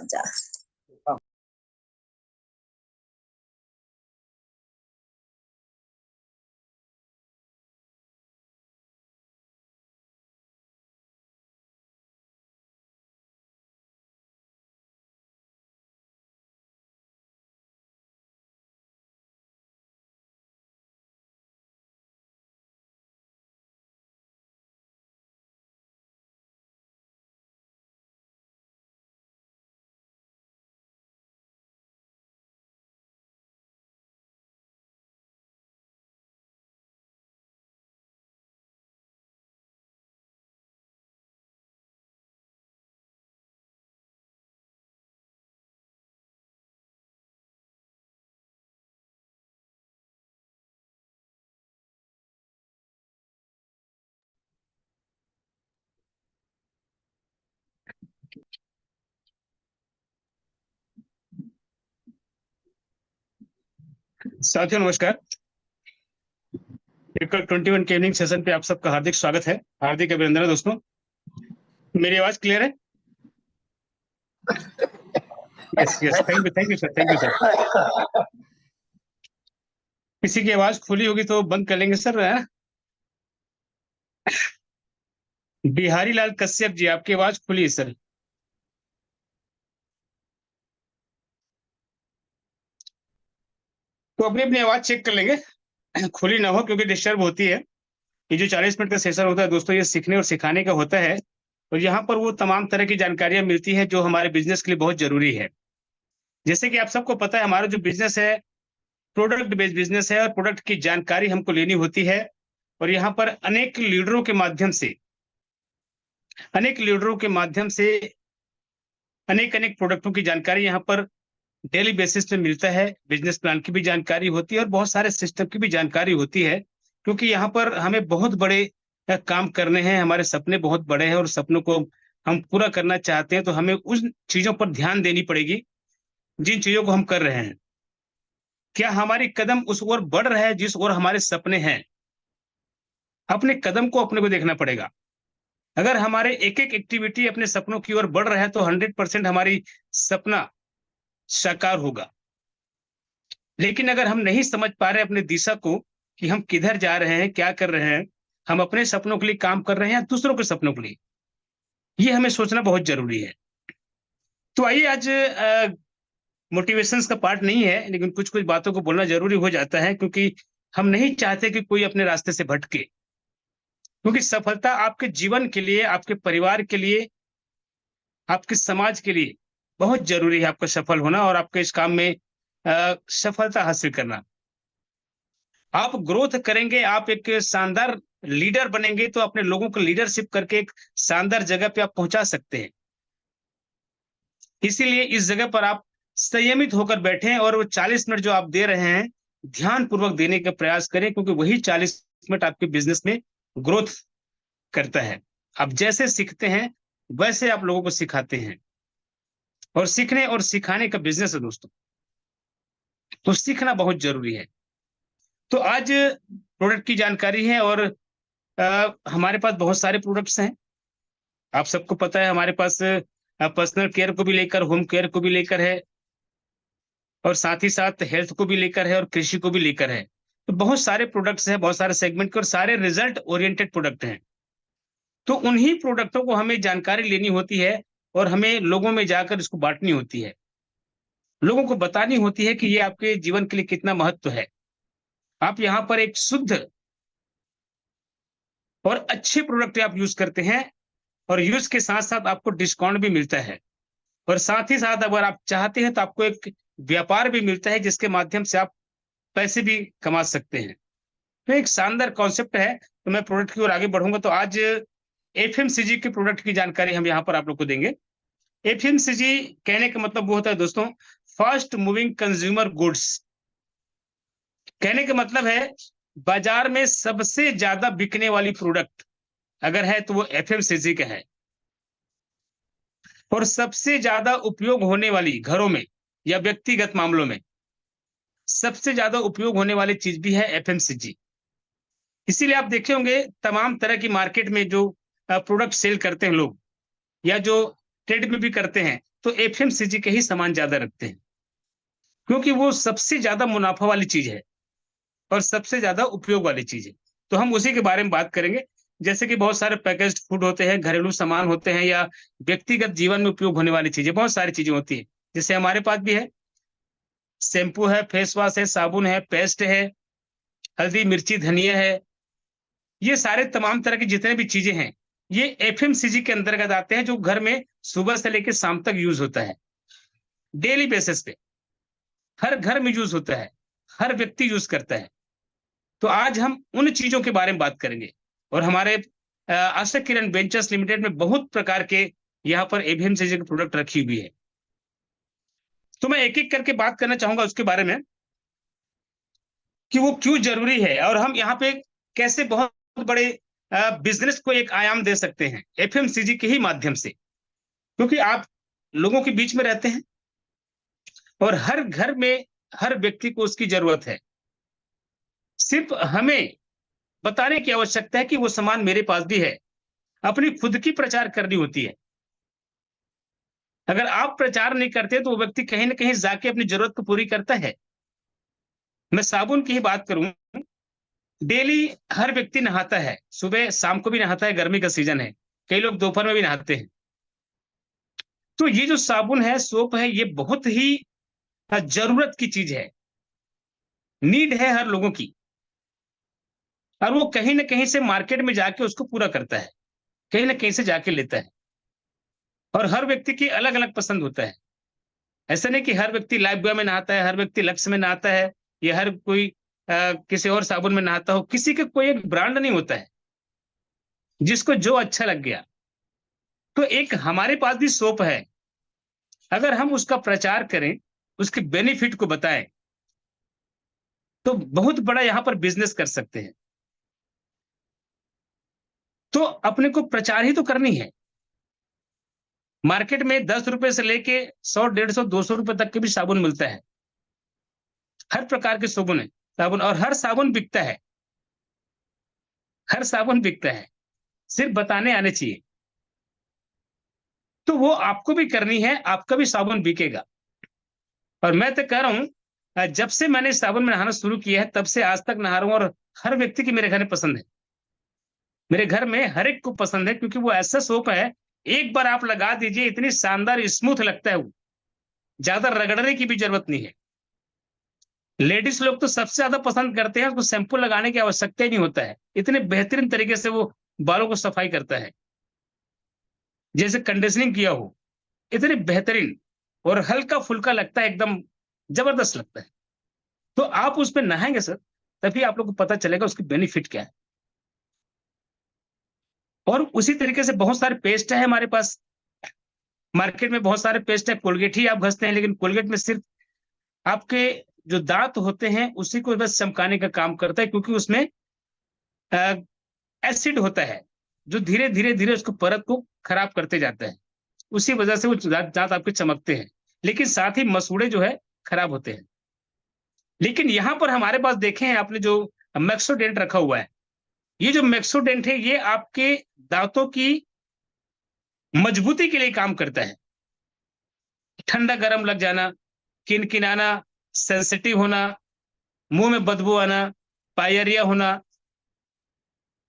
जा। साथियों नमस्कार। 21 के इवनिंग सेशन पे आप सबका हार्दिक स्वागत है, हार्दिक अभिनंदन है दोस्तों। मेरी आवाज क्लियर है? Yes yes, thank you sir. किसी की आवाज खुली होगी तो बंद कर लेंगे सर, है? बिहारी लाल कश्यप जी, आपकी आवाज खुली है सर। तो अपनी अपनी आवाज चेक कर लेंगे, खुली ना हो क्योंकि डिस्टर्ब होती है। ये जो 40 मिनट का सेशन होता है दोस्तों, ये सीखने और सिखाने का होता है, और यहाँ पर वो तमाम तरह की जानकारियां मिलती है जो हमारे बिजनेस के लिए बहुत जरूरी है। जैसे कि आप सबको पता है, हमारा जो बिजनेस है प्रोडक्ट बेस्ड बिजनेस है, और प्रोडक्ट की जानकारी हमको लेनी होती है। और यहाँ पर अनेक लीडरों के माध्यम से अनेक अनेक प्रोडक्टों की जानकारी यहाँ पर डेली बेसिस पे मिलता है। बिजनेस प्लान की भी जानकारी होती है और बहुत सारे सिस्टम की भी जानकारी होती है, क्योंकि यहाँ पर हमें बहुत बड़े काम करने हैं। हमारे सपने बहुत बड़े हैं और सपनों को हम पूरा करना चाहते हैं, तो हमें उन चीजों पर ध्यान देनी पड़ेगी जिन चीजों को हम कर रहे हैं। क्या हमारी कदम उस ओर बढ़ रहा है जिस ओर हमारे सपने हैं? अपने कदम को अपने को देखना पड़ेगा। अगर हमारे एक एक एक्टिविटी अपने सपनों की ओर बढ़ रहा है तो 100% हमारी सपना साकार होगा। लेकिन अगर हम नहीं समझ पा रहे अपने दिशा को कि हम किधर जा रहे हैं, क्या कर रहे हैं, हम अपने सपनों के लिए काम कर रहे हैं या दूसरों के सपनों के लिए, ये हमें सोचना बहुत जरूरी है। तो आइए, आज मोटिवेशंस का पार्ट नहीं है, लेकिन कुछ कुछ बातों को बोलना जरूरी हो जाता है, क्योंकि हम नहीं चाहते कि कोई अपने रास्ते से भटके। क्योंकि सफलता आपके जीवन के लिए, आपके परिवार के लिए, आपके समाज के लिए बहुत जरूरी है, आपका सफल होना और आपके इस काम में सफलता हासिल करना। आप ग्रोथ करेंगे, आप एक शानदार लीडर बनेंगे, तो अपने लोगों को लीडरशिप करके एक शानदार जगह पे आप पहुंचा सकते हैं। इसीलिए इस जगह पर आप संयमित होकर बैठें और वो 40 मिनट जो आप दे रहे हैं, ध्यान पूर्वक देने का प्रयास करें, क्योंकि वही 40 मिनट आपके बिजनेस में ग्रोथ करता है। आप जैसे सीखते हैं वैसे आप लोगों को सिखाते हैं, और सीखने और सिखाने का बिजनेस है दोस्तों, तो सीखना बहुत जरूरी है। तो आज प्रोडक्ट की जानकारी है, और हमारे पास बहुत सारे प्रोडक्ट्स हैं। आप सबको पता है हमारे पास पर्सनल केयर को भी लेकर, होम केयर को भी लेकर है, और साथ ही साथ हेल्थ को भी लेकर है, और कृषि को भी लेकर है। तो बहुत सारे प्रोडक्ट्स हैं, बहुत सारे सेगमेंट के, और सारे रिजल्ट ओरिएंटेड प्रोडक्ट हैं। तो उन्हीं प्रोडक्टों को हमें जानकारी लेनी होती है, और हमें लोगों में जाकर इसको बांटनी होती है, लोगों को बतानी होती है कि ये आपके जीवन के लिए कितना महत्व है। आप यहाँ पर एक शुद्ध और अच्छे प्रोडक्ट आप यूज करते हैं, और यूज के साथ साथ आपको डिस्काउंट भी मिलता है, और साथ ही साथ अगर आप चाहते हैं तो आपको एक व्यापार भी मिलता है, जिसके माध्यम से आप पैसे भी कमा सकते हैं। तो एक शानदार कॉन्सेप्ट है। तो मैं प्रोडक्ट की ओर आगे बढ़ूंगा। तो आज एफएमसीजी के प्रोडक्ट की जानकारी हम यहाँ पर आप लोग को देंगे। एफएमसीजी कहने का मतलब वो होता है दोस्तों, फास्ट मूविंग कंज्यूमर गुड्स। कहने का मतलब है बाजार में सबसे ज्यादा बिकने वाली प्रोडक्ट अगर है तो वो एफएमसीजी का है, और सबसे ज्यादा उपयोग होने वाली घरों में या व्यक्तिगत मामलों में सबसे ज्यादा उपयोग होने वाली चीज भी है एफएमसीजी। इसीलिए आप देखे होंगे तमाम तरह की मार्केट में जो प्रोडक्ट सेल करते हैं लोग, या जो ट्रेड में भी करते हैं, तो एफएमसीजी के ही सामान ज्यादा रखते हैं, क्योंकि वो सबसे ज्यादा मुनाफा वाली चीज है और सबसे ज्यादा उपयोग वाली चीज है। तो हम उसी के बारे में बात करेंगे। जैसे कि बहुत सारे पैकेज्ड फूड होते हैं, घरेलू सामान होते हैं, या व्यक्तिगत जीवन में उपयोग होने वाली चीजें, बहुत सारी चीजें होती है। जैसे हमारे पास भी है, शैम्पू है, फेस वॉश है, साबुन है, पेस्ट है, हल्दी, मिर्ची, धनिया है। ये सारे तमाम तरह की जितने भी चीजें हैं, ये एफएमसीजी के अंतर्गत आते हैं, जो घर में सुबह से लेकर शाम तक यूज होता है, डेली बेसिस पे हर घर में यूज होता है, हर व्यक्ति यूज करता है। तो आज हम उन चीजों के बारे में बात करेंगे। और हमारे आशा किरण वेंचर्स लिमिटेड में बहुत प्रकार के यहाँ पर एफएमसीजी के प्रोडक्ट रखी हुई है। तो मैं एक एक करके बात करना चाहूंगा उसके बारे में कि वो क्यों जरूरी है, और हम यहाँ पे कैसे बहुत बड़े बिजनेस को एक आयाम दे सकते हैं एफएमसीजी के ही माध्यम से। क्योंकि आप लोगों के बीच में रहते हैं और हर घर में हर व्यक्ति को उसकी जरूरत है। सिर्फ हमें बताने की आवश्यकता है कि वो सामान मेरे पास भी है। अपनी खुद की प्रचार करनी होती है। अगर आप प्रचार नहीं करते तो वो व्यक्ति कहीं ना कहीं जाके अपनी जरूरत को पूरी करता है। मैं साबुन की ही बात करूं, डेली हर व्यक्ति नहाता है, सुबह शाम को भी नहाता है, गर्मी का सीजन है, कई लोग दोपहर में भी नहाते हैं। तो ये जो साबुन है, सोप है, ये बहुत ही जरूरत की चीज है, नीड है हर लोगों की। और वो कहीं ना कहीं से मार्केट में जाके उसको पूरा करता है, कहीं ना कहीं से जाके लेता है। और हर व्यक्ति की अलग अलग पसंद होता है। ऐसा नहीं कि हर व्यक्ति लाइफ बॉय में नहाता है, हर व्यक्ति लक्स में नहाता है, या हर कोई किसी और साबुन में नहाता हो। किसी का कोई एक ब्रांड नहीं होता है, जिसको जो अच्छा लग गया। तो एक हमारे पास भी सोप है, अगर हम उसका प्रचार करें, उसके बेनिफिट को बताएं, तो बहुत बड़ा यहाँ पर बिजनेस कर सकते हैं। तो अपने को प्रचार ही तो करनी है। मार्केट में 10 रुपए से लेके 100, 150, 200 रुपए तक के भी साबुन मिलता है। हर प्रकार के साबुन है, साबुन, और हर साबुन बिकता है, हर साबुन बिकता है। सिर्फ बताने आने चाहिए। तो वो आपको भी करनी है, आपका भी साबुन बिकेगा। और मैं तो कह रहा हूं, जब से मैंने इस साबुन में नहाना शुरू किया है, तब से आज तक नहा रहा हूं, और हर व्यक्ति की मेरे घर में पसंद है। मेरे घर में हर एक को पसंद है, क्योंकि वो ऐसा सोप है, एक बार आप लगा दीजिए, इतनी शानदार स्मूथ लगता है वो, ज्यादा रगड़ने की भी जरूरत नहीं है। लेडीज लोग तो सबसे ज्यादा पसंद करते हैं, उसको शैम्पू लगाने की आवश्यकता ही नहीं होता है, इतने बेहतरीन तरीके से वो बालों को सफाई करता है, जैसे कंडीशनिंग किया हो, इतने बेहतरीन। और हल्का फुल्का लगता है, एकदम जबरदस्त लगता है। तो आप उसमें नहाएंगे सर, तभी आप लोग को पता चलेगा उसकी बेनिफिट क्या है। और उसी तरीके से बहुत सारे पेस्ट है हमारे पास। मार्केट में बहुत सारे पेस्ट है, कोलगेट ही आप घसते हैं, लेकिन कोलगेट में सिर्फ आपके जो दांत होते हैं उसी को बस चमकाने का काम करता है, क्योंकि उसमें एसिड होता है, जो धीरे धीरे धीरे उसको परत को खराब करते जाता है। उसी वजह से वो दांत आपके चमकते हैं, लेकिन साथ ही मसूड़े जो है खराब होते हैं। लेकिन यहां पर हमारे पास देखे हैं आपने, जो मैक्सोडेंट रखा हुआ है, ये जो मैक्सोडेंट है, ये आपके दांतों की मजबूती के लिए काम करता है। ठंडा गर्म लग जाना, किनकिनाना, सेंसिटिव होना, मुंह में बदबू आना, पायरिया होना,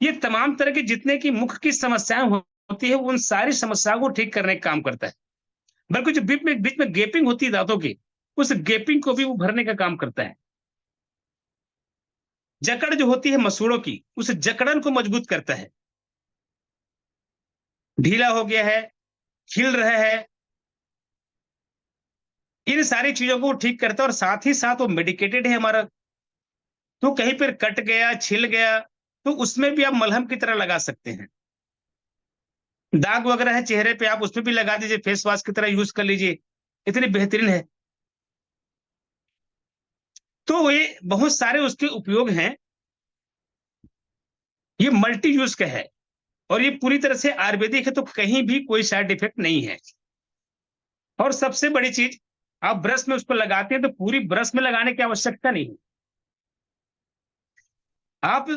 ये तमाम तरह की जितने की मुख की समस्याएं होती है, उन सारी समस्याओं को ठीक करने का काम करता है। बल्कि जो बीच में गेपिंग होती है दांतों की, उस गेपिंग को भी वो भरने का काम करता है। जकड़ जो होती है मसूड़ों की, उस जकड़न को मजबूत करता है। ढीला हो गया है, हिल रहा है, इन सारी चीजों को वो ठीक करता है। और साथ ही साथ वो मेडिकेटेड है हमारा। तो कहीं पर कट गया, छिल गया, तो उसमें भी आप मलहम की तरह लगा सकते हैं। दाग वगैरह है चेहरे पे, आप उसमें भी लगा दीजिए, फेस वॉश की तरह यूज कर लीजिए, इतनी बेहतरीन है। तो ये बहुत सारे उसके उपयोग हैं। ये मल्टी यूज का है, और ये पूरी तरह से आयुर्वेदिक है, तो कहीं भी कोई साइड इफेक्ट नहीं है। और सबसे बड़ी चीज, आप ब्रश में उसको लगाते हैं तो पूरी ब्रश में लगाने की आवश्यकता नहीं है। आप,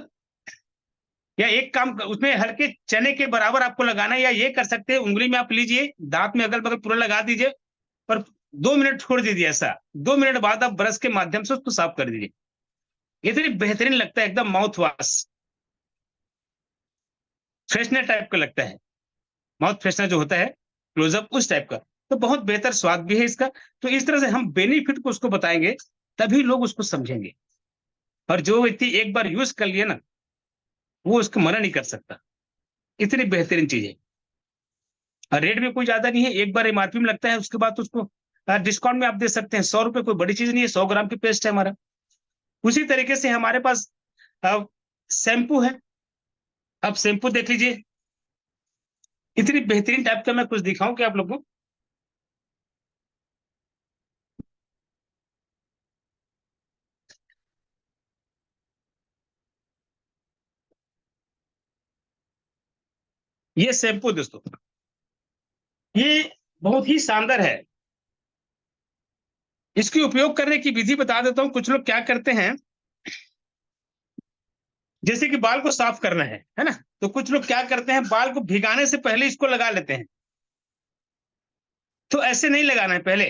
या एक काम उसमें हल्के चने के बराबर आपको लगाना है, या ये कर सकते हैं, उंगली में आप लीजिए, दांत में अगल बगल पूरा लगा दीजिए, पर 2 मिनट छोड़ दीजिए, ऐसा 2 मिनट बाद आप ब्रश के माध्यम से उसको साफ कर दीजिए। इतनी बेहतरीन लगता है, एकदम माउथ वॉश, फ्रेशनर टाइप का लगता है। माउथ फ्रेशनर जो होता है क्लोजअप, उस टाइप का। तो बहुत बेहतर स्वाद भी है इसका। तो इस तरह से हम बेनिफिट को उसको बताएंगे, तभी लोग उसको समझेंगे। और जो व्यक्ति एक बार यूज कर लिया ना, वो उसको मना नहीं कर सकता। इतनी बेहतरीन चीज है। और रेट भी कोई ज्यादा नहीं है, एक बार एमआरपी में लगता है, उसके बाद तो उसको डिस्काउंट में आप दे सकते हैं। 100 रुपए कोई बड़ी चीज नहीं है, 100 ग्राम की पेस्ट है हमारा। उसी तरीके से हमारे पास शैम्पू है। अब शैम्पू देख लीजिए, इतनी बेहतरीन टाइप का मैं कुछ दिखाऊं क्या आप लोगों को? ये शैम्पू दोस्तों, ये बहुत ही शानदार है। इसके उपयोग करने की विधि बता देता हूं। कुछ लोग क्या करते हैं, जैसे कि बाल को साफ करना है ना, तो कुछ लोग क्या करते हैं, बाल को भिगाने से पहले इसको लगा लेते हैं। तो ऐसे नहीं लगाना है। पहले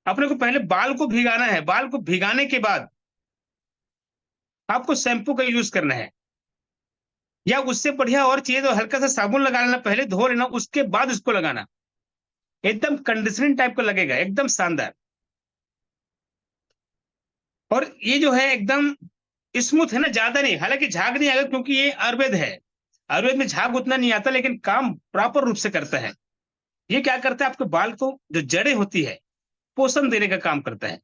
अपने को पहले बाल को भिगाना है, बाल को भिगाने के बाद आपको शैम्पू का यूज करना है। या उससे बढ़िया और चाहिए तो हल्का सा साबुन लगा लेना, पहले धो लेना, उसके बाद उसको लगाना। एकदम कंडीशनिंग टाइप का लगेगा, एकदम शानदार। और ये जो है एकदम स्मूथ है ना, ज्यादा नहीं, हालांकि झाग नहीं आएगा क्योंकि ये आयुर्वेद है। आयुर्वेद में झाग उतना नहीं आता, लेकिन काम प्रॉपर रूप से करता है। ये क्या करता है, आपके बाल को जो जड़ें होती है, पोषण देने का काम करता है।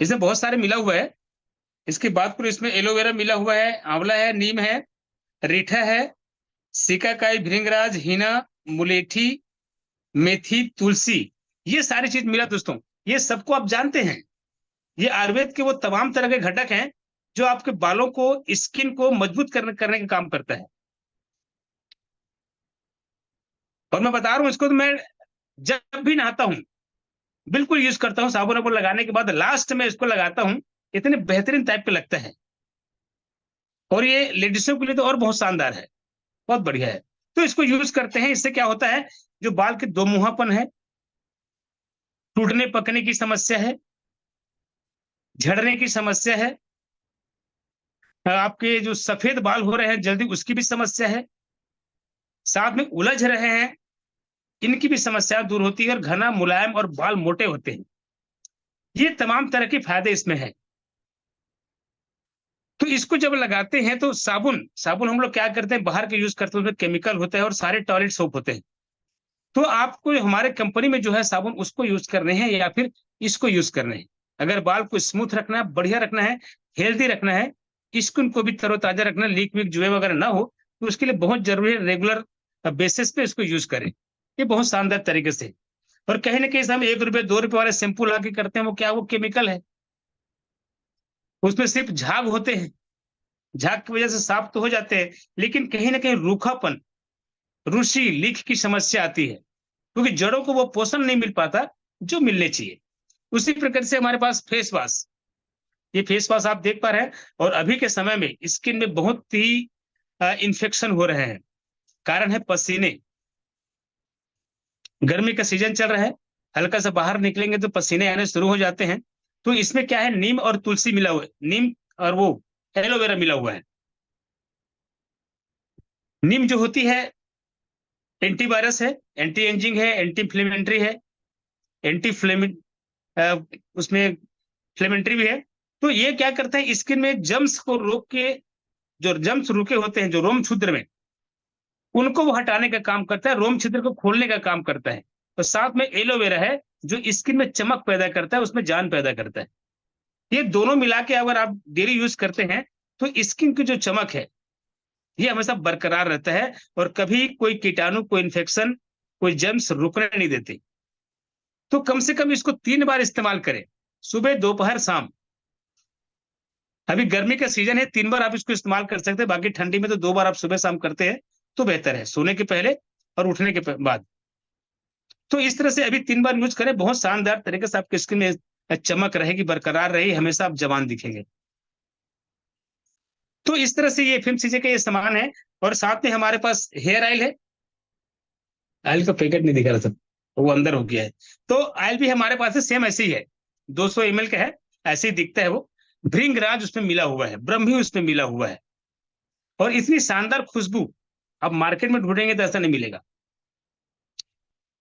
इसमें बहुत सारे मिला हुआ है। इसकी बात करूं, इसमें एलोवेरा मिला हुआ है, आंवला है, नीम है, रीठा है, सिकाकाई, भृंगराज, हीना, मुलेठी, मेथी, तुलसी, ये सारी चीज मिला दोस्तों। ये सबको आप जानते हैं, ये आयुर्वेद के वो तमाम तरह के घटक हैं जो आपके बालों को, स्किन को मजबूत करने का काम करता है। और मैं बता रहा हूं, इसको तो मैं जब भी नहाता हूं बिल्कुल यूज करता हूं। साबुन वाबुन लगाने के बाद लास्ट में इसको लगाता हूं। इतने बेहतरीन टाइप का लगता है। और ये लेडीजों के लिए तो और बहुत शानदार है, बहुत बढ़िया है। तो इसको यूज करते हैं। इससे क्या होता है, जो बाल के दो मुंहापन है, टूटने पकने की समस्या है, झड़ने की समस्या है, आपके जो सफेद बाल हो रहे हैं जल्दी, उसकी भी समस्या है, साथ में उलझ रहे हैं, इनकी भी समस्या दूर होती है, और घना, मुलायम और बाल मोटे होते हैं। ये तमाम तरह के फायदे इसमें है। तो इसको जब लगाते हैं तो साबुन साबुन हम लोग क्या करते हैं, बाहर के यूज करते हैं, उसमें केमिकल होता है और सारे टॉयलेट सोप होते हैं। तो आपको हमारे कंपनी में जो है साबुन, उसको यूज करने हैं या फिर इसको यूज करने हैं। अगर बाल को स्मूथ रखना है, बढ़िया रखना है, हेल्दी रखना है, स्किन को भी तरोताजा रखना है, लीक वीक जुए वगैरह ना हो, तो उसके लिए बहुत जरूरी है रेगुलर बेसिस पे इसको यूज करें। ये बहुत शानदार तरीके से। और कहीं ना कहीं से हम 1 रुपए 2 रुपए वाले शैम्पू ला के करते हैं, वो क्या, वो केमिकल है। उसमें सिर्फ झाग होते हैं, झाग की वजह से साफ तो हो जाते हैं, लेकिन कहीं ना कहीं रूखापन, रुसी, लीक की समस्या आती है, क्योंकि जड़ों को वो पोषण नहीं मिल पाता जो मिलने चाहिए। उसी प्रकार से हमारे पास फेस वॉश, ये फेस वॉश आप देख पा रहे हैं। और अभी के समय में स्किन में बहुत ही इंफेक्शन हो रहे हैं। कारण है पसीने। गर्मी का सीजन चल रहा है, हल्का सा बाहर निकलेंगे तो पसीने आने शुरू हो जाते हैं। तो इसमें क्या है, नीम और तुलसी मिला हुआ है, नीम और वो एलोवेरा मिला हुआ है। नीम जो होती है एंटीवायरस है, एंटी एजिंग है, एंटी इन्फ्लेमेटरी है, एंटी फ्लेमिन, उसमें फ्लेमेंट्री भी है। तो ये क्या करता है, स्किन में जम्स को रोक के, जो जम्स रुके होते हैं जो रोम छिद्र में, उनको वो हटाने का काम करता है, रोम छिद्र को खोलने का काम करता है। तो साथ में एलोवेरा है, जो स्किन में चमक पैदा करता है, उसमें जान पैदा करता है। ये दोनों मिला के अगर आप डेली यूज करते हैं, तो स्किन की जो चमक है, ये हमेशा बरकरार रहता है। और कभी कोई कीटाणु, कोई इन्फेक्शन, कोई जर्म्स रुकने नहीं देते। तो कम से कम इसको 3 बार इस्तेमाल करें, सुबह, दोपहर, शाम। अभी गर्मी का सीजन है, 3 बार आप इसको इस्तेमाल कर सकते हैं। बाकी ठंडी में तो 2 बार आप सुबह शाम करते हैं तो बेहतर है, सोने के पहले और उठने के बाद। तो इस तरह से अभी 3 बार यूज करें, बहुत शानदार तरीके से आपकी स्किन में चमक रहेगी, बरकरार रहेगी, हमेशा आप जवान दिखेंगे। तो इस तरह से ये FMCG का ये सामान है। और साथ में हमारे पास हेयर ऑयल है। ऑयल का पैकेट नहीं दिखा रहा था। वो अंदर हो गया है। तो ऑयल भी हमारे पास है, सेम ऐसे ही है, 200 ml का है, ऐसे ही दिखता है वो। भृंगराज उसमें मिला हुआ है, ब्रह्मी उसमें मिला हुआ है, और इतनी शानदार खुशबू अब मार्केट में ढूंढेंगे तो ऐसा नहीं मिलेगा।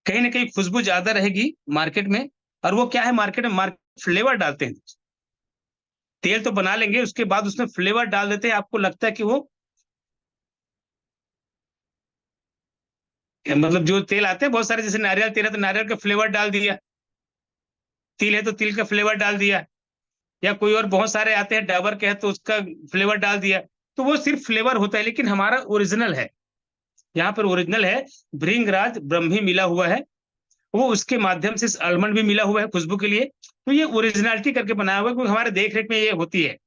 कहीं ना कहीं खुशबू ज्यादा रहेगी मार्केट में। और वो क्या है, मार्केट में फ्लेवर डालते हैं। तेल तो बना लेंगे, उसके बाद उसमें फ्लेवर डाल देते हैं, आपको लगता है कि वो मतलब जो तेल आते हैं बहुत सारे, जैसे नारियल तेल है तो नारियल का फ्लेवर डाल दिया, तिल है तो तिल का फ्लेवर डाल दिया, या कोई और बहुत सारे आते हैं, डाबर के है तो उसका फ्लेवर डाल दिया। तो वो सिर्फ फ्लेवर होता है, लेकिन हमारा ओरिजिनल है, यहाँ पर ओरिजिनल है। भृंगराज ब्रह्मी मिला हुआ है, वो उसके माध्यम से आलमंड भी मिला हुआ है खुशबू के लिए। तो ये ओरिजिनलिटी करके बनाया हुआ है, क्योंकि हमारे देख रेख में ये होती है।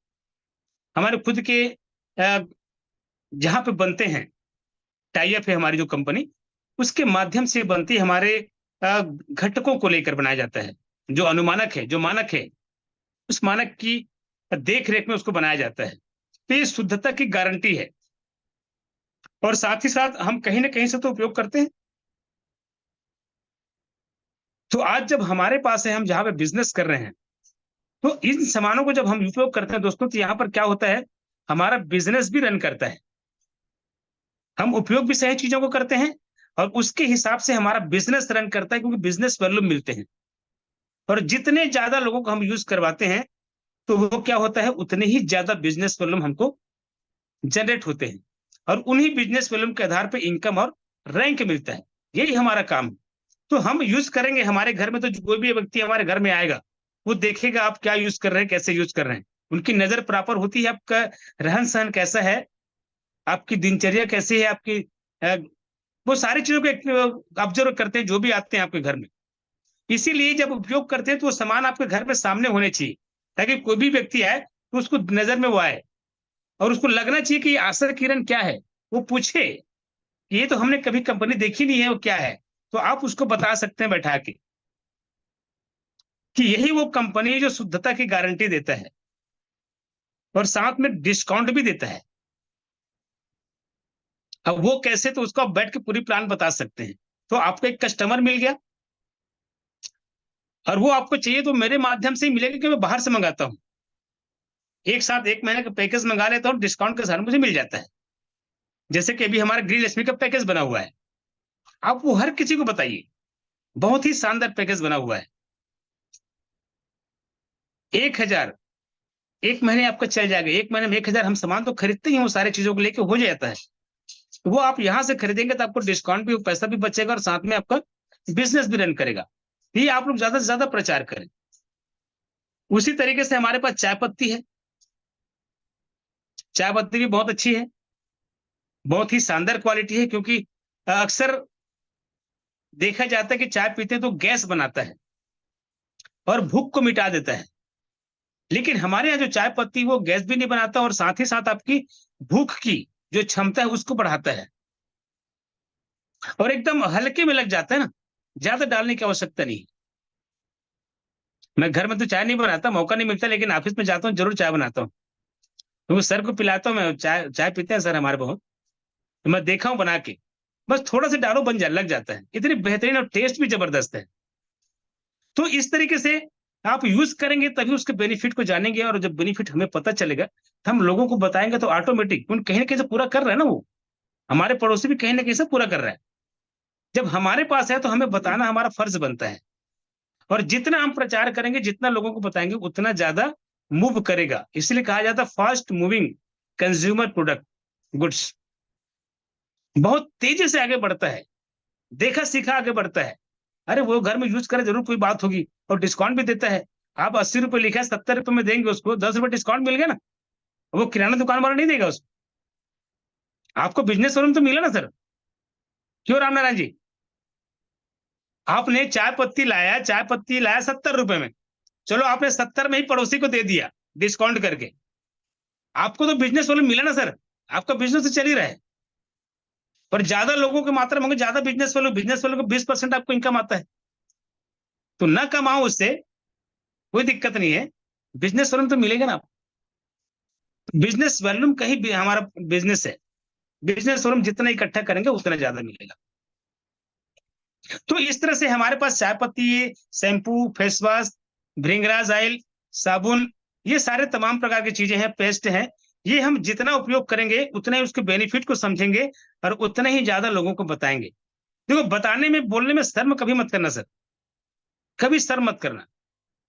हमारे खुद के जहाँ पे बनते हैं, टाई अप है हमारी जो कंपनी, उसके माध्यम से बनती है। हमारे घटकों को लेकर बनाया जाता है, जो अनुमानक है, जो मानक है, उस मानक की देख रेख में उसको बनाया जाता है। तो ये शुद्धता की गारंटी है। और साथ ही साथ हम कहीं ना कहीं से तो उपयोग करते हैं। तो आज जब हमारे पास है, हम जहाँ पे बिजनेस कर रहे हैं, तो इन सामानों को जब हम उपयोग करते हैं दोस्तों, तो यहाँ पर क्या होता है, हमारा बिजनेस भी रन करता है। हम उपयोग भी सही चीजों को करते हैं, और उसके हिसाब से हमारा बिजनेस रन करता है, क्योंकि बिजनेस वॉल्यूम मिलते हैं। और जितने ज्यादा लोगों को हम यूज करवाते हैं, तो वो क्या होता है, उतने ही ज्यादा बिजनेस वॉल्यूम हमको जनरेट होते हैं। और उन्हीं बिजनेस वॉल्यूम के आधार पर इनकम और रैंक मिलता है। यही हमारा काम है। तो हम यूज करेंगे हमारे घर में, तो कोई भी व्यक्ति हमारे घर में आएगा, वो देखेगा आप क्या यूज कर रहे हैं, कैसे यूज कर रहे हैं। उनकी नजर प्रॉपर होती है, आपका रहन सहन कैसा है, आपकी दिनचर्या कैसी है, आपकी वो सारी चीजों को ऑब्जर्व करते हैं जो भी आते हैं आपके घर में। इसीलिए जब उपयोग करते हैं तो वो सामान आपके घर में सामने होने चाहिए, ताकि कोई भी व्यक्ति आए तो उसको नजर में वो आए, और उसको लगना चाहिए कि ये आशा किरण क्या है। वो पूछे, ये तो हमने कभी कंपनी देखी नहीं है, वो क्या है। तो आप उसको बता सकते हैं बैठा के कि यही वो कंपनी है जो शुद्धता की गारंटी देता है, और साथ में डिस्काउंट भी देता है। अब वो कैसे, तो उसको आप बैठ के पूरी प्लान बता सकते हैं। तो आपको एक कस्टमर मिल गया, और वो आपको चाहिए तो मेरे माध्यम से ही मिलेगा, कि मैं बाहर से मंगाता हूँ। एक साथ 1 महीने का पैकेज मंगा लेता हूँ, डिस्काउंट के साथ मुझे मिल जाता है। जैसे कि अभी हमारा गृह लक्ष्मी का पैकेज बना हुआ है, आप वो हर किसी को बताइए, बहुत ही शानदार पैकेज बना हुआ है। 1,000 1 महीने आपका चल जाएगा। 1 महीने में 1,000 हम सामान तो खरीदते ही हैं, वो सारी चीजों को लेके हो जाता है। तो वो आप यहाँ से खरीदेंगे तो आपको डिस्काउंट भी, पैसा भी बचेगा, और साथ में आपका बिजनेस भी रन करेगा। ये आप लोग ज्यादा से ज्यादा प्रचार करें। उसी तरीके से हमारे पास चाय पत्ती है। चाय पत्ती भी बहुत अच्छी है, बहुत ही शानदार क्वालिटी है, क्योंकि अक्सर देखा जाता है कि चाय पीते हैं तो गैस बनाता है और भूख को मिटा देता है। लेकिन हमारे यहाँ जो चाय पत्ती, वो गैस भी नहीं बनाता, और साथ ही साथ आपकी भूख की जो क्षमता है उसको बढ़ाता है, और एकदम हल्के में लग जाता है ना, ज्यादा डालने की आवश्यकता नहीं। मैं घर में तो चाय नहीं बनाता, मौका नहीं मिलता, लेकिन ऑफिस में जाता हूँ, जरूर चाय बनाता हूँ। तो वो सर को पिलाता हूँ, मैं चाय चाय पीते हैं सर हमारे बहुत, तो मैं देखा हूँ बना के, बस थोड़ा सा डालो बन जा लग जाता है, इतनी बेहतरीन, और टेस्ट भी जबरदस्त है। तो इस तरीके से आप यूज करेंगे तभी उसके बेनिफिट को जानेंगे, और जब बेनिफिट हमें पता चलेगा तो हम लोगों को बताएंगे, तो ऑटोमेटिक उन कहीं ना कहीं से पूरा कर रहे हैं ना वो, हमारे पड़ोसी भी कहीं ना कहीं से पूरा कर रहा है। जब हमारे पास है तो हमें बताना हमारा फर्ज बनता है। और जितना हम प्रचार करेंगे, जितना लोगों को बताएंगे, उतना ज्यादा मूव करेगा। इसलिए कहा जाता है fast moving consumer product goods, बहुत तेजी से आगे बढ़ता है, देखा सीखा आगे बढ़ता है। अरे वो घर में यूज करे, जरूर कोई बात होगी, और डिस्काउंट भी देता है। आप 80 रुपए लिखा है, 70 रुपए में देंगे उसको, 10 रुपए डिस्काउंट मिल गया ना, वो किराना दुकान वाला नहीं देगा उसको। आपको बिजनेस वालों तो मिला ना सर, क्यों राम नारायण जी। आपने चाय पत्ती लाया 70 रुपए में, चलो आपने 70 में ही पड़ोसी को दे दिया डिस्काउंट करके, आपको तो बिजनेस वाले मिला ना सर, आपका बिजनेस तो चल ही रहा है। पर ज्यादा लोगों की मात्रा में होंगे, ज्यादा बिजनेस वालों को 20% आपको इनकम आता है। तो ना कमाओ उससे, कोई दिक्कत नहीं है, बिजनेस वॉल्यूम तो मिलेगा ना। बिजनेस वॉल्यूम कहीं भी हमारा बिजनेस है, बिजनेस वॉल्यूम जितना इकट्ठा करेंगे उतना ज्यादा मिलेगा। तो इस तरह से हमारे पास चाय पत्ती, शैम्पू, फेस वॉश, भृंगराज ऑयल, साबुन, ये सारे तमाम प्रकार की चीजें हैं, पेस्ट हैं। ये हम जितना उपयोग करेंगे उतना ही उसके बेनिफिट को समझेंगे और उतना ही ज्यादा लोगों को बताएंगे। देखो, बताने में, बोलने में शर्म कभी मत करना सर, कभी शर्म मत करना।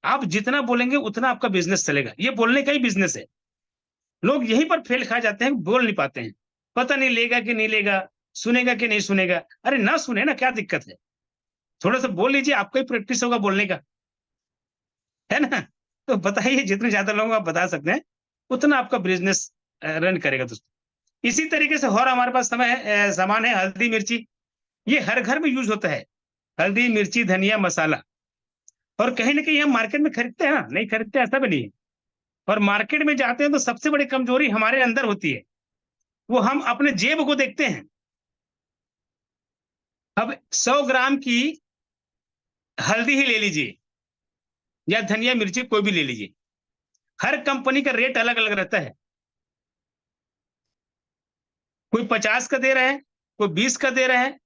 आप जितना बोलेंगे उतना आपका बिजनेस चलेगा, ये बोलने का ही बिजनेस है। लोग यहीं पर फेल खा जाते हैं, बोल नहीं पाते हैं। पता नहीं लेगा कि नहीं लेगा, सुनेगा कि नहीं सुनेगा। अरे ना सुने ना, क्या दिक्कत है? थोड़ा सा बोल लीजिए, आपका ही प्रैक्टिस होगा बोलने का, है ना? तो बताइए, जितने ज्यादा लोगों को आप बता सकते हैं उतना आपका बिजनेस रन करेगा दोस्तों। इसी तरीके से और हमारे पास सामान है, हल्दी मिर्ची। ये हर घर में यूज होता है, हल्दी मिर्ची धनिया मसाला। और कहीं ना कहीं हम मार्केट में खरीदते हैं ना, नहीं खरीदते ऐसा भी नहीं है। और मार्केट में जाते हैं तो सबसे बड़ी कमजोरी हमारे अंदर होती है, वो हम अपने जेब को देखते हैं। अब 100 ग्राम की हल्दी ही ले लीजिए या धनिया मिर्ची कोई भी ले लीजिए, हर कंपनी का रेट अलग अलग रहता है। कोई 50 का दे रहा है, कोई 20 का दे रहा है,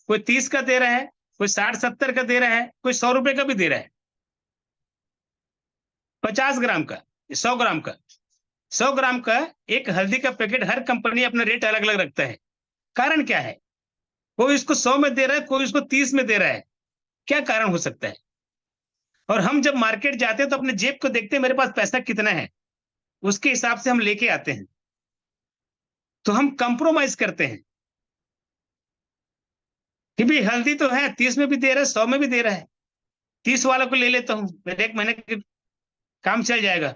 कोई 30 का दे रहा है, कोई 60-70 का दे रहा है, कोई 100 रुपए का भी दे रहा है। 50 ग्राम का, 100 ग्राम का, 100 ग्राम का एक हल्दी का पैकेट, हर कंपनी अपना रेट अलग अलग रखता है। कारण क्या है? कोई इसको 100 में दे रहा है, कोई इसको 30 में दे रहा है। क्या कारण हो सकता है? और हम जब मार्केट जाते हैं तो अपने जेब को देखते हैं, मेरे पास पैसा कितना है, उसके हिसाब से हम लेके आते हैं। तो हम कंप्रोमाइज करते हैं कि भाई हल्दी तो है, 30 में भी दे रहा है, 100 में भी दे रहा है, 30 वाला को ले लेता हूं, मेरे 1 महीने के काम चल जाएगा।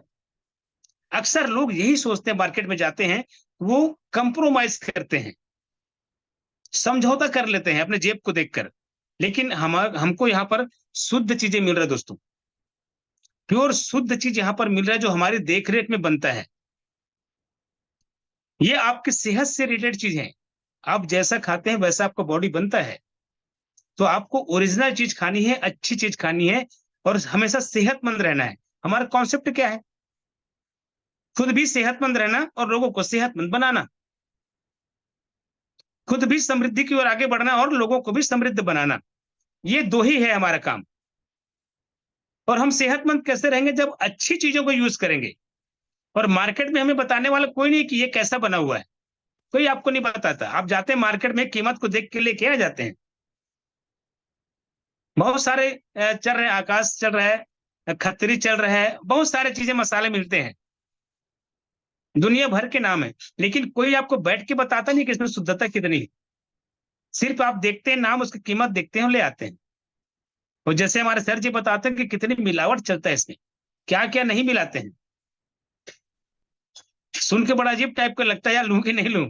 अक्सर लोग यही सोचते हैं, मार्केट में जाते हैं, वो कंप्रोमाइज करते हैं, समझौता कर लेते हैं अपने जेब को देखकर। लेकिन हमको यहाँ पर शुद्ध चीजें मिल रहा है दोस्तों, प्योर शुद्ध चीज यहाँ पर मिल रहा है, जो हमारी देख रेख में बनता है। ये आपकी सेहत से रिलेटेड चीज है। आप जैसा खाते हैं वैसा आपका बॉडी बनता है। तो आपको ओरिजिनल चीज खानी है, अच्छी चीज खानी है, और हमेशा सेहतमंद रहना है। हमारा कॉन्सेप्ट क्या है? खुद भी सेहतमंद रहना और लोगों को सेहतमंद बनाना, खुद भी समृद्धि की ओर आगे बढ़ना और लोगों को भी समृद्ध बनाना। ये दो ही है हमारा काम। और हम सेहतमंद कैसे रहेंगे? जब अच्छी चीजों को यूज करेंगे। और मार्केट में हमें बताने वाला कोई नहीं कि ये कैसा बना हुआ है, कोई आपको नहीं बताता। आप जाते हैं मार्केट में, कीमत को देख के लेके आ जाते हैं। बहुत सारे चल रहे हैं, आकाश चल रहा है, खत्तरी चल रहा है, बहुत सारे चीजें मसाले मिलते हैं, दुनिया भर के नाम है। लेकिन कोई आपको बैठ के बताता नहीं कि इसमें शुद्धता कितनी है। सिर्फ आप देखते हैं नाम, उसकी कीमत देखते हैं और ले आते हैं। और जैसे हमारे सर जी बताते हैं कि कितनी मिलावट चलता है इसमें, क्या क्या नहीं मिलाते हैं। सुन के बड़ा अजीब टाइप का लगता है, यार लूं कि नहीं लूं,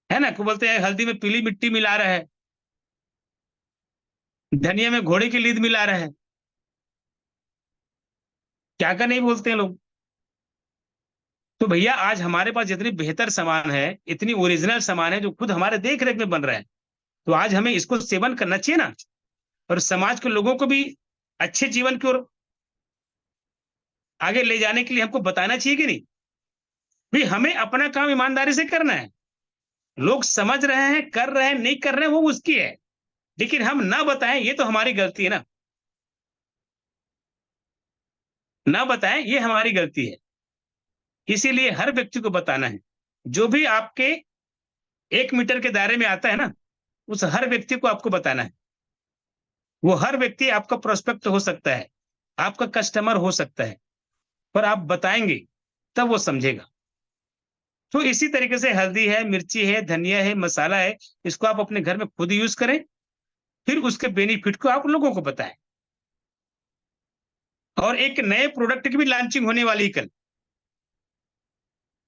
है ना? को बोलते हैं हल्दी में पीली मिट्टी मिला रहा है, धनिया में घोड़े की लीद मिला रहा है, क्या क्या नहीं बोलते हैं लोग। तो भैया, आज हमारे पास जितनी बेहतर सामान है, इतनी ओरिजिनल सामान है जो खुद हमारे देख रेख में बन रहा है, तो आज हमें इसको सेवन करना चाहिए ना। और समाज के लोगों को भी अच्छे जीवन की ओर आगे ले जाने के लिए हमको बताना चाहिए कि नहीं? भाई, हमें अपना काम ईमानदारी से करना है। लोग समझ रहे हैं, कर रहे हैं, नहीं कर रहे हैं, वो उसकी है। लेकिन हम ना बताएं, ये तो हमारी गलती है ना। ना बताएं, ये हमारी गलती है। इसीलिए हर व्यक्ति को बताना है। जो भी आपके 1 मीटर के दायरे में आता है ना, उस हर व्यक्ति को आपको बताना है। वो हर व्यक्ति आपका प्रोस्पेक्ट हो सकता है, आपका कस्टमर हो सकता है, पर आप बताएंगे तब वो समझेगा। तो इसी तरीके से हल्दी है, मिर्ची है, धनिया है, मसाला है, इसको आप अपने घर में खुद यूज करें, फिर उसके बेनिफिट को आप लोगों को बताएं। और एक नए प्रोडक्ट की भी लॉन्चिंग होने वाली है कल।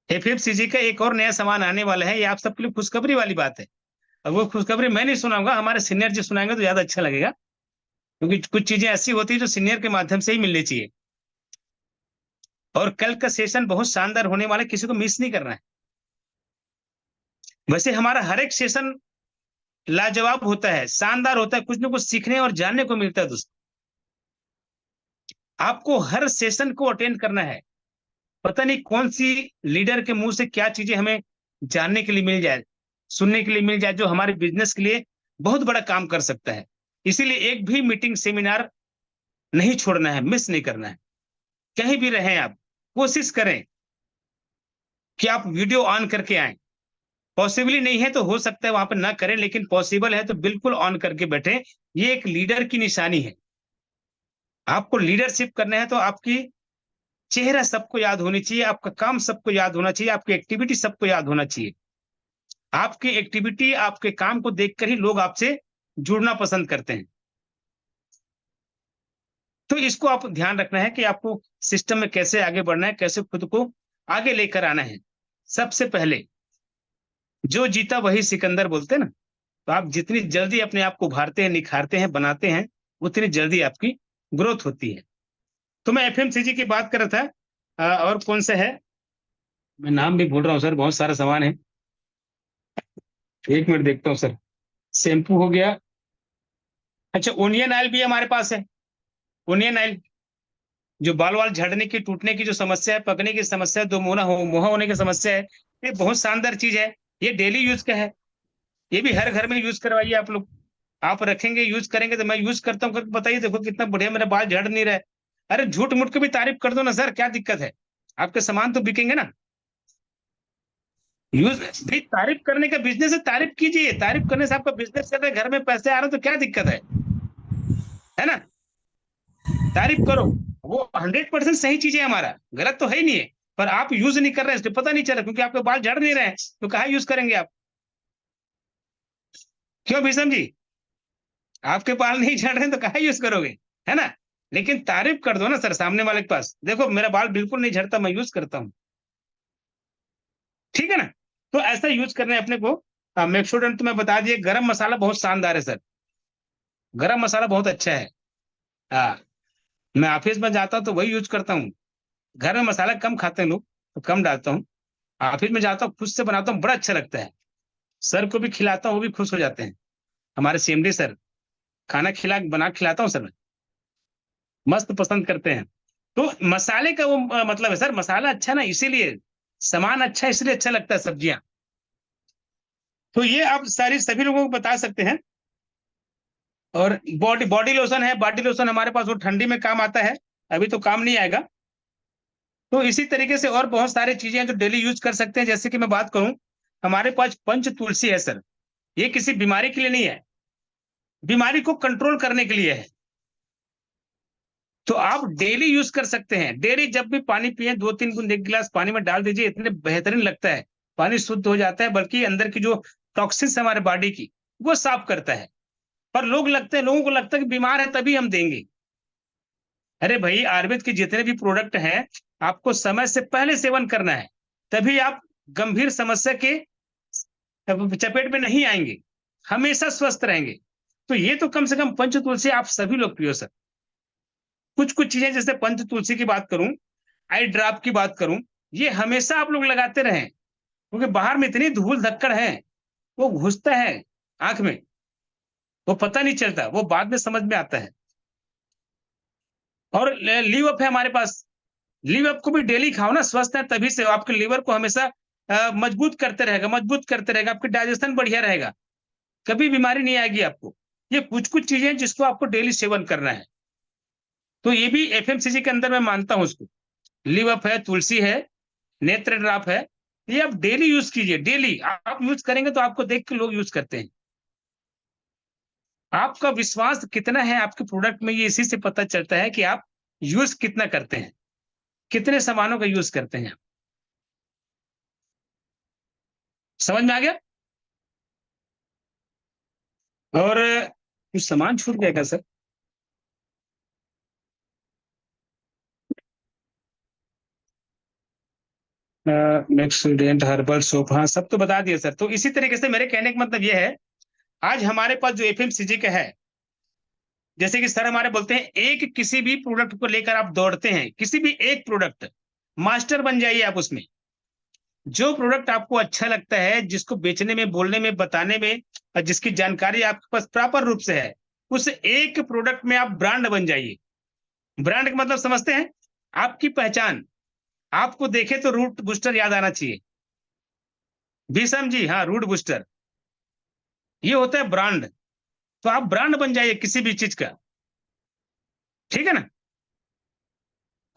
एफएफसीजी का एक और नया सामान आने वाला है, ये आप सबके लिए खुशखबरी वाली बात है। और वो खुशखबरी मैं नहीं सुनाऊंगा, हमारे सीनियर जी सुनाएंगे तो ज्यादा अच्छा लगेगा, क्योंकि कुछ चीजें ऐसी होती है जो सीनियर के माध्यम से ही मिलनी चाहिए। और कल का सेशन बहुत शानदार होने वाला है, किसी को मिस नहीं करना है। वैसे हमारा हर एक सेशन लाजवाब होता है, शानदार होता है, कुछ ना कुछ सीखने और जानने को मिलता है दोस्तों। आपको हर सेशन को अटेंड करना है। पता नहीं कौन सी लीडर के मुंह से क्या चीजें हमें जानने के लिए मिल जाए। सुनने के लिए मिल जाए, जो हमारे बिजनेस के लिए बहुत बड़ा काम कर सकता है। इसीलिए एक भी मीटिंग सेमिनार नहीं छोड़ना है, मिस नहीं करना है। कहीं भी रहें आप, कोशिश करें कि आप वीडियो ऑन करके आए। पॉसिबली नहीं है तो हो सकता है वहां पर ना करें, लेकिन पॉसिबल है तो बिल्कुल ऑन करके बैठे। ये एक लीडर की निशानी है। आपको लीडरशिप करना है तो आपकी चेहरा सबको याद होनी चाहिए, आपका काम सबको याद होना चाहिए, आपकी एक्टिविटी सबको याद होना चाहिए। आपकी एक्टिविटी, आपके काम को देखकर ही लोग आपसे जुड़ना पसंद करते हैं। तो इसको आप ध्यान रखना है कि आपको सिस्टम में कैसे आगे बढ़ना है, कैसे खुद को आगे लेकर आना है। सबसे पहले जो जीता वही सिकंदर बोलते हैं ना। तो आप जितनी जल्दी अपने आप को उभारते हैं, निखारते हैं, बनाते हैं, उतनी जल्दी आपकी ग्रोथ होती है। तो मैं एफएमसीजी की बात कर रहा था। और कौन सा है, मैं नाम भी भूल रहा हूँ सर, बहुत सारा सामान है। एक मिनट देखता हूँ सर। शैम्पू हो गया। अच्छा, ओनियन ऑयल भी हमारे पास है। ओनियन ऑयल, जो बाल वाल झड़ने की, टूटने की जो समस्या है, पकने की समस्या है, दो मुहा होने की समस्या है, ये बहुत शानदार चीज है। ये डेली यूज का है। ये भी हर घर में यूज करवाइए आप लोग। आप रखेंगे, यूज करेंगे। तो मैं यूज करता हूँ करके बताइए, देखो कितना बढ़िया, मेरा बाल झड़ नहीं रहा है। अरे झूठ मूठ के भी तारीफ कर दो ना सर, क्या दिक्कत है? आपके सामान तो बिकेंगे ना। यूज भाई, तारीफ करने का बिजनेस है, तारीफ कीजिए। तारीफ करने से आपका बिजनेस चल रहा है, घर में पैसे आ रहे हैं, तो क्या दिक्कत है ना? तारीफ करो। वो 100% सही चीज है, हमारा गलत तो है ही नहीं है। पर आप यूज नहीं कर रहे हैं, इसलिए पता नहीं चल रहा, क्योंकि आपके बाल झड़ नहीं रहे हैं। तो कहाँ यूज करेंगे आप? क्यों भीषम जी? आपके बाल नहीं झड़ रहे हैं तो कहाँ यूज करोगे, है ना? लेकिन तारीफ कर दो ना सर सामने वाले के पास, देखो मेरा बाल बिल्कुल नहीं झड़ता, मैं यूज करता हूँ। ठीक है ना? तो ऐसा यूज करना है अपने को। मेक्सोडेंट तो मैं बता दिए। गरम मसाला बहुत शानदार है सर। गरम मसाला बहुत अच्छा है। हाँ, मैं ऑफिस में जाता हूँ तो वही यूज करता हूँ। घर में मसाला कम खाते हैं लोग, तो कम डालता हूँ। ऑफिस में जाता हूँ, खुद से बनाता हूँ, बड़ा अच्छा लगता है। सर को भी खिलाता हूँ, वो भी खुश हो जाते हैं। हमारे सीएमडी सर, खाना बना खिलाता हूँ सर मैं, मस्त पसंद करते हैं। तो मसाले का वो मतलब है सर, मसाला अच्छा ना, इसीलिए सामान अच्छा है, इसलिए अच्छा लगता है सब्जियां। तो ये आप सारी सभी लोगों को बता सकते हैं। और बॉडी बॉडी लोशन है, बॉडी लोशन हमारे पास, वो ठंडी में काम आता है, अभी तो काम नहीं आएगा। तो इसी तरीके से और बहुत सारी चीजें हैं जो डेली यूज कर सकते हैं। जैसे कि मैं बात करूं, हमारे पास पंच तुलसी है सर। ये किसी बीमारी के लिए नहीं है, बीमारी को कंट्रोल करने के लिए है। तो आप डेली यूज कर सकते हैं। डेली जब भी पानी पिए, 2-3 बूंद एक गिलास पानी में डाल दीजिए, इतने बेहतरीन लगता है। पानी शुद्ध हो जाता है, बल्कि अंदर की जो टॉक्सिन्स है हमारे बॉडी की, वो साफ करता है। पर लोगों को लगता है कि बीमार है तभी हम देंगे। अरे भाई, आयुर्वेद के जितने भी प्रोडक्ट हैं, आपको समय से पहले सेवन करना है, तभी आप गंभीर समस्या के चपेट में नहीं आएंगे, हमेशा स्वस्थ रहेंगे। तो ये तो कम से कम पंच तुलसी आप सभी लोग पियो सर। कुछ कुछ चीजें, जैसे पंच तुलसी की बात करूं, आई ड्रॉप की बात करूं, ये हमेशा आप लोग लगाते रहें, क्योंकि बाहर में इतनी धूल धक्कड़ है, वो घुसता है आंख में, वो पता नहीं चलता, वो बाद में समझ में आता है। और लीव अप है हमारे पास। लीव अप को भी डेली खाओ ना, स्वस्थ है तभी से आपके लीवर को हमेशा मजबूत करते रहेगा, मजबूत करते रहेगा, आपकी डाइजेशन बढ़िया रहेगा, कभी बीमारी नहीं आएगी आपको। ये कुछ कुछ चीजें हैं जिसको आपको डेली सेवन करना है। तो ये भी एफएमसीजी के अंदर मैं मानता हूं उसको। लीव अप है, तुलसी है, नेत्र ड्रॉप है। ये आप डेली यूज कीजिए। डेली आप यूज करेंगे तो आपको देख के लोग यूज करते हैं। आपका विश्वास कितना है आपके प्रोडक्ट में, ये इसी से पता चलता है कि आप यूज कितना करते हैं, कितने सामानों का यूज करते हैं। समझ में आ गया? और कुछ सामान छूट गया क्या सर? नेक्सोडेंट हर्बल सोप, हाँ सब तो बता दिया सर। तो इसी तरीके से मेरे कहने का मतलब ये है, आज हमारे पास जो एफएमसीजी का है, जैसे कि सर हमारे बोलते हैं, एक किसी भी प्रोडक्ट को लेकर आप दौड़ते हैं, किसी भी एक प्रोडक्ट, मास्टर बन जाइए आप उसमें। जो प्रोडक्ट आपको अच्छा लगता है, जिसको बेचने में, बोलने में, बताने में, और जिसकी जानकारी आपके पास प्रॉपर रूप से है, उस एक प्रोडक्ट में आप ब्रांड बन जाइए। ब्रांड का मतलब समझते हैं? आपकी पहचान। आपको देखे तो रूट बूस्टर याद आना चाहिए। भीषम जी, हाँ, रूट बूस्टर। ये होता है ब्रांड। तो आप ब्रांड बन जाइए किसी भी चीज का, ठीक है ना।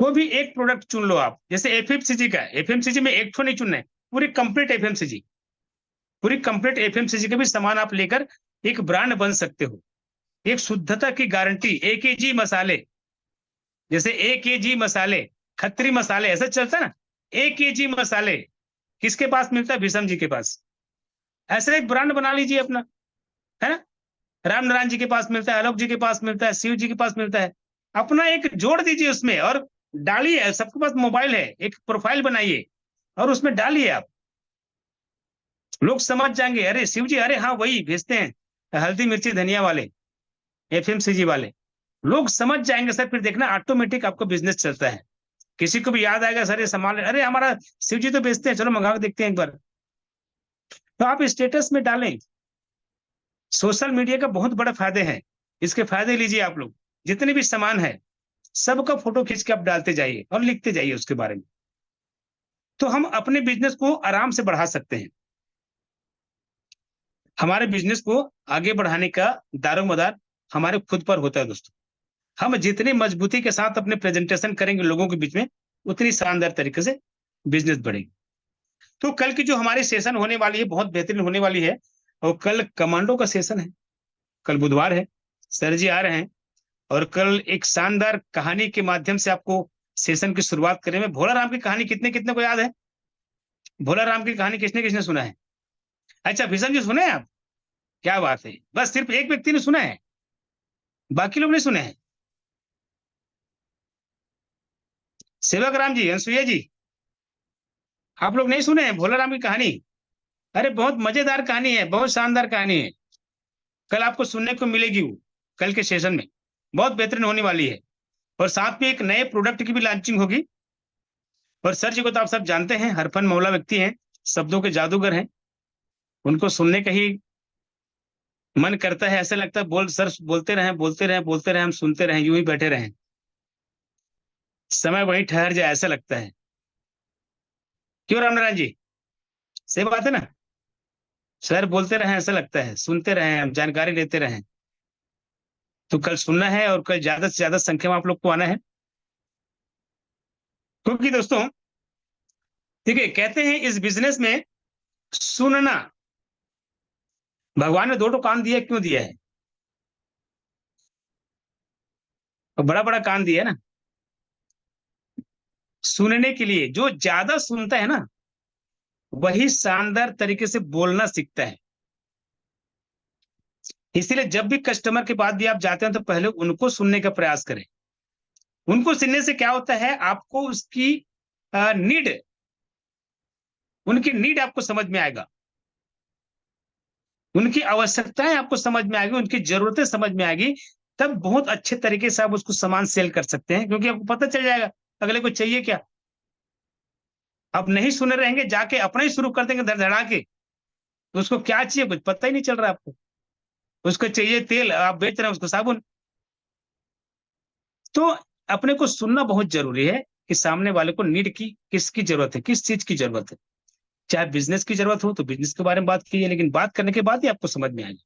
कोई भी एक प्रोडक्ट चुन लो आप, जैसे एफएमसीजी का, एफएमसीजी में एक तो नहीं चुनना है, पूरी कंप्लीट एफएमसीजी, पूरी कंप्लीट एफएमसीजी का भी सामान आप लेकर एक ब्रांड बन सकते हो। एक शुद्धता की गारंटी, एकेजी मसाले, जैसे एकेजी मसाले, खत्री मसाले, ऐसा चलता है ना, एकेजी मसाले किसके पास मिलता है? भीषम जी के पास। ऐसा एक ब्रांड बना लीजिए अपना, है ना। राम नारायण जी के पास मिलता है, आलोक जी के पास मिलता है, शिव जी के पास मिलता है। अपना एक जोड़ दीजिए उसमें और डालिए। सबके पास मोबाइल है, एक प्रोफाइल बनाइए और उसमें डालिए आप। लोग समझ जाएंगे, अरे शिव जी, अरे हाँ वही भेजते हैं हल्दी मिर्ची धनिया वाले, एफएमसीजी वाले। लोग समझ जाएंगे सर, फिर देखना ऑटोमेटिक आपका बिजनेस चलता है। किसी को भी याद आएगा, सर ये सामान, अरे हमारा शिव जी तो बेचते हैं, चलो मंगा के देखते हैं एक बार। तो आप स्टेटस में डालें। सोशल मीडिया का बहुत बड़ा फायदे हैं, इसके फायदे लीजिए आप लोग। जितने भी सामान है सबका फोटो खींच के आप डालते जाइए और लिखते जाइए उसके बारे में। तो हम अपने बिजनेस को आराम से बढ़ा सकते हैं। हमारे बिजनेस को आगे बढ़ाने का दारोमदार हमारे खुद पर होता है दोस्तों। हम जितनी मजबूती के साथ अपने प्रेजेंटेशन करेंगे लोगों के बीच में, उतनी शानदार तरीके से बिजनेस बढ़ेगी। तो कल की जो हमारी सेशन होने वाली है बहुत बेहतरीन होने वाली है। और कल कमांडो का सेशन है, कल बुधवार है, सर जी आ रहे हैं। और कल एक शानदार कहानी के माध्यम से आपको सेशन की शुरुआत करेंगे। भोला राम की कहानी कितने कितने को याद है? भोला राम की कहानी किसने किसने सुना है? अच्छा भीषण जी सुने हैं आप? क्या बात है, बस सिर्फ एक व्यक्ति ने सुना है, बाकी लोग नहीं सुने हैं। सेवक राम जी, अनसुईया जी, आप लोग नहीं सुने हैं भोला राम की कहानी? अरे बहुत मजेदार कहानी है, बहुत शानदार कहानी है। कल आपको सुनने को मिलेगी वो, कल के सेशन में बहुत बेहतरीन होने वाली है। और साथ में एक नए प्रोडक्ट की भी लॉन्चिंग होगी। और सर जी को तो आप सब जानते हैं, हरफन मौला व्यक्ति हैं, शब्दों के जादूगर हैं। उनको सुनने का ही मन करता है, ऐसा लगता है बोल सर बोलते रहे बोलते रहे बोलते रहे, हम सुनते रहे, यूं ही बैठे रहे, समय वहीं ठहर जाए, ऐसा लगता है। क्यों रामनारायण जी, सही बात है ना। सर बोलते रहे, ऐसा लगता है, सुनते रहे, हम जानकारी लेते रहे। तो कल सुनना है और कल ज्यादा से ज्यादा संख्या में आप लोग को आना है। क्योंकि दोस्तों ठीक है, कहते हैं इस बिजनेस में सुनना, भगवान ने दो कान दिया, क्यों दिया है? और बड़ा बड़ा कान दिया है ना, सुनने के लिए। जो ज्यादा सुनता है ना, वही शानदार तरीके से बोलना सीखता है। इसीलिए जब भी कस्टमर के पास भी आप जाते हैं तो पहले उनको सुनने का प्रयास करें। उनको सुनने से क्या होता है, आपको उसकी नीड, उनकी नीड आपको समझ में आएगा, उनकी आवश्यकताएं आपको समझ में आएगी, उनकी जरूरतें समझ में आएगी। तब बहुत अच्छे तरीके से आप उसको सामान सेल कर सकते हैं, क्योंकि आपको पता चल जाएगा अगले को चाहिए क्या। आप नहीं सुने रहेंगे, जाके अपना ही शुरू कर देंगे धड़धड़ा के, तो उसको क्या चाहिए कुछ पता ही नहीं चल रहा आपको। उसको चाहिए तेल, आप बेच रहे हैं उसको साबुन। तो अपने को सुनना बहुत जरूरी है कि सामने वाले को नीड की किसकी जरूरत है, किस चीज की जरूरत है। चाहे बिजनेस की जरूरत हो तो बिजनेस के बारे में बात कीजिए, लेकिन बात करने के बाद ही आपको समझ में आएगी।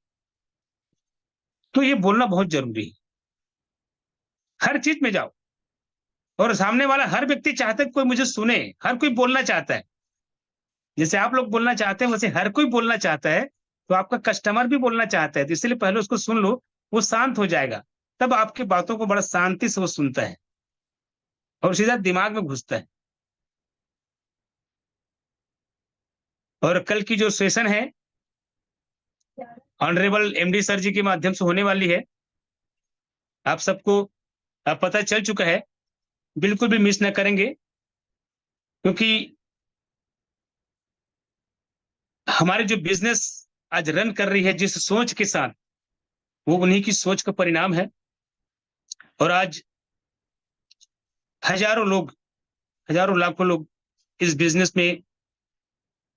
तो ये बोलना बहुत जरूरी है, हर चीज में जाओ। और सामने वाला हर व्यक्ति चाहता है कोई मुझे सुने, हर कोई बोलना चाहता है। जैसे आप लोग बोलना चाहते हैं वैसे हर कोई बोलना चाहता है। तो आपका कस्टमर भी बोलना चाहता है, तो इसलिए पहले उसको सुन लो, वो शांत हो जाएगा। तब आपकी बातों को बड़ा शांति से वो सुनता है और सीधा दिमाग में घुसता है। और कल की जो सेशन है ऑनरेबल एमडी सर जी के माध्यम से होने वाली है, आप सबको पता चल चुका है। बिल्कुल भी मिस ना करेंगे, क्योंकि हमारे जो बिजनेस आज रन कर रही है जिस सोच के साथ, वो उन्हीं की सोच का परिणाम है। और आज हजारों लोग, हजारों लाखों लोग इस बिजनेस में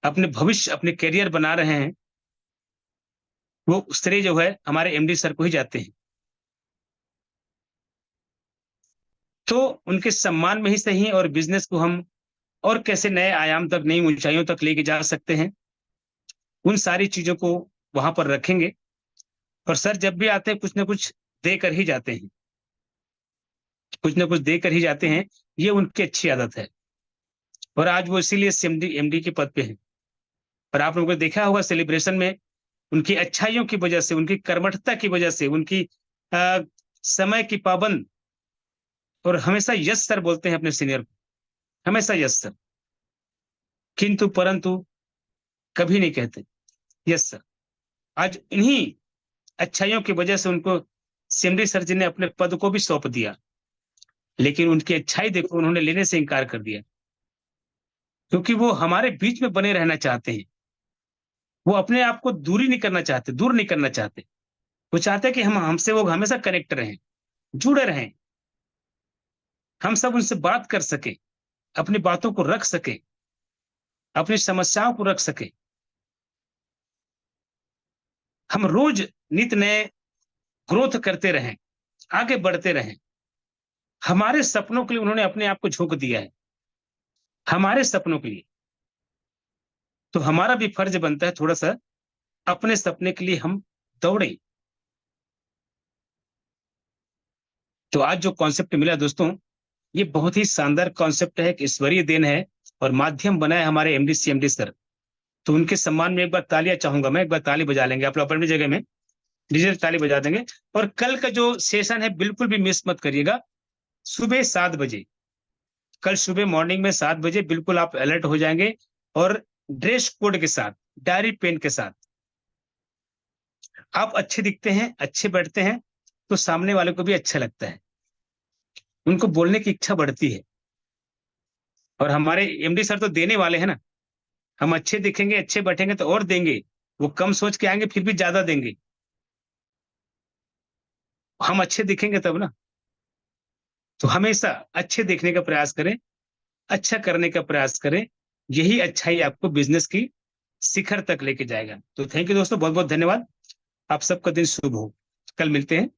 अपने भविष्य, अपने करियर बना रहे हैं। वो श्रेय जो है हमारे एमडी सर को ही जाते हैं। तो उनके सम्मान में ही सही, और बिजनेस को हम और कैसे नए आयाम तक, नई ऊंचाइयों तक लेके जा सकते हैं, उन सारी चीजों को वहां पर रखेंगे। और सर जब भी आते हैं कुछ ना कुछ देकर ही जाते हैं, कुछ ना कुछ देकर ही जाते हैं। ये उनकी अच्छी आदत है और आज वो इसीलिए सीएमडी एमडी के पद पे हैं। और आप लोगों ने देखा होगा सेलिब्रेशन में उनकी अच्छाइयों की वजह से, उनकी कर्मठता की वजह से, उनकी अ, समय की पाबंद, और हमेशा यस सर बोलते हैं अपने सीनियर को, हमेशा यस सर, किंतु परंतु कभी नहीं कहते यस सर। आज इन्हीं अच्छाइयों की वजह से उनको सीएमडी सर जी ने अपने पद को भी सौंप दिया, लेकिन उनकी अच्छाई देखो उन्होंने लेने से इनकार कर दिया, क्योंकि वो हमारे बीच में बने रहना चाहते हैं। वो अपने आप को दूरी नहीं करना चाहते, दूर नहीं करना चाहते। वो चाहते हैं कि हम हमसे वो हमेशा कनेक्ट रहें, जुड़े रहें, हम सब उनसे बात कर सके, अपनी बातों को रख सके, अपनी समस्याओं को रख सके। हम रोज नित नए ग्रोथ करते रहें, आगे बढ़ते रहें। हमारे सपनों के लिए उन्होंने अपने आप को झोंक दिया है, हमारे सपनों के लिए। तो हमारा भी फर्ज बनता है थोड़ा सा अपने सपने के लिए हम दौड़ें। तो आज जो कॉन्सेप्ट मिला दोस्तों, ये बहुत ही शानदार कॉन्सेप्ट है, एक ईश्वरीय देन है और माध्यम बना है हमारे एमडी सीएमडी सर। तो उनके सम्मान में एक बार तालियां चाहूंगा मैं, एक बार ताली बजा लेंगे आप लोग अपनी जगह में, डिजिटल ताली बजा देंगे। और कल का जो सेशन है बिल्कुल भी मिस मत करिएगा, सुबह 7 बजे, कल सुबह मॉर्निंग में 7 बजे बिल्कुल आप अलर्ट हो जाएंगे और ड्रेस कोड के साथ, डायरी पेन के साथ। आप अच्छे दिखते हैं, अच्छे बैठते हैं, तो सामने वाले को भी अच्छा लगता है, उनको बोलने की इच्छा बढ़ती है। और हमारे एमडी सर तो देने वाले हैं ना, हम अच्छे दिखेंगे, अच्छे बैठेंगे तो और देंगे। वो कम सोच के आएंगे फिर भी ज्यादा देंगे। हम अच्छे दिखेंगे तब ना। तो हमेशा अच्छे देखने का प्रयास करें, अच्छा करने का प्रयास करें। यही अच्छाई आपको बिजनेस की शिखर तक लेके जाएगा। तो थैंक यू दोस्तों, बहुत बहुत धन्यवाद। आप सबका दिन शुभ हो। कल मिलते हैं।